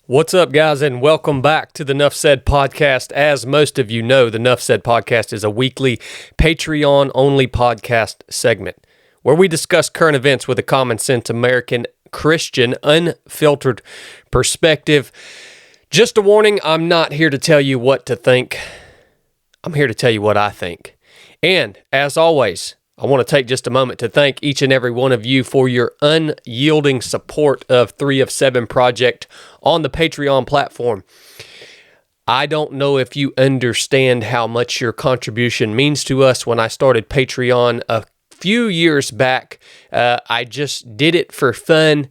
What's up, guys, and welcome back to the Nuff Said podcast. As most of you know, the Nuff Said podcast is a weekly Patreon-only podcast segment where we discuss current events with a common-sense American Christian, unfiltered perspective. Just a warning, I'm not here to tell you what to think. I'm here to tell you what I think. And, as always, I want to take just a moment to thank each and every one of you for your unyielding support of 3 of 7 Project on the Patreon platform. I don't know if you understand how much your contribution means to us. When I started Patreon a few years back, I just did it for fun.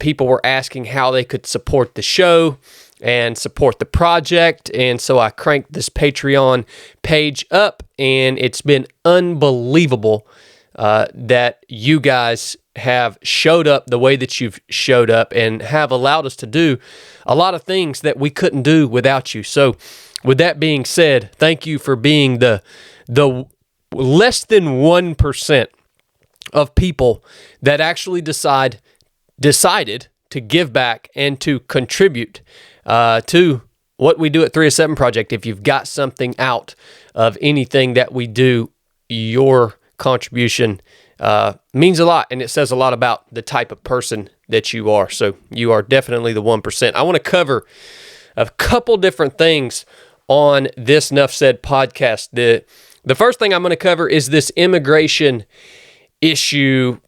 People were asking how they could support the show and support the project, and so I cranked this Patreon page up, and it's been unbelievable that you guys have showed up the way that you've showed up and have allowed us to do a lot of things that we couldn't do without you. So with that being said, thank you for being the less than 1% of people that actually decided to give back and to contribute to what we do at 3 of 7 Project. If you've got something out of anything that we do, your contribution means a lot, and it says a lot about the type of person that you are. So you are definitely the 1%. I want to cover a couple different things on this Nuff Said podcast. The first thing I'm going to cover is this immigration issue,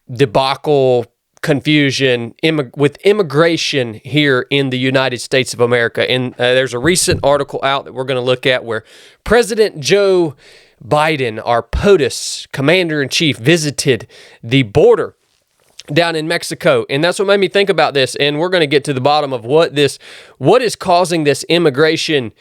debacle, confusion with immigration here in the United States of America. And there's a recent article out that we're going to look at where President Joe Biden, our POTUS commander-in-chief, visited the border down in Mexico. And that's what made me think about this. And we're going to get to the bottom of what is causing this immigration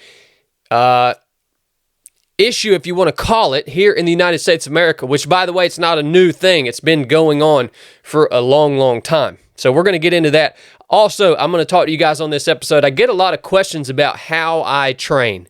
issue, if you want to call it, here in the United States of America, which, by the way, it's not a new thing. It's been going on for a long, long time. So we're going to get into that. Also, I'm going to talk to you guys on this episode. I get a lot of questions about how I train,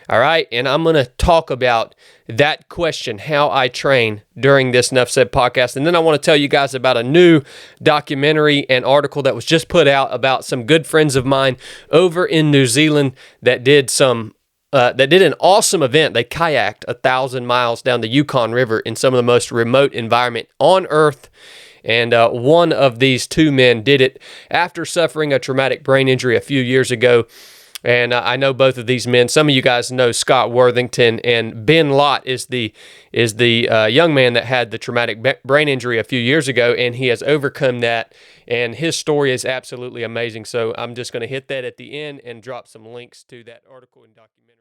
all right? And I'm going to talk about that question, how I train, during this Nuff Said podcast. And then I want to tell you guys about a new documentary and article that was just put out about some good friends of mine over in New Zealand that did an awesome event. They kayaked 1,000 miles down the Yukon River in some of the most remote environment on Earth. And one of these two men did it after suffering a traumatic brain injury a few years ago. And I know both of these men. Some of you guys know Scott Worthington, and Ben Lott is the young man that had the traumatic brain injury a few years ago, and he has overcome that. And his story is absolutely amazing. So I'm just going to hit that at the end and drop some links to that article and documentary.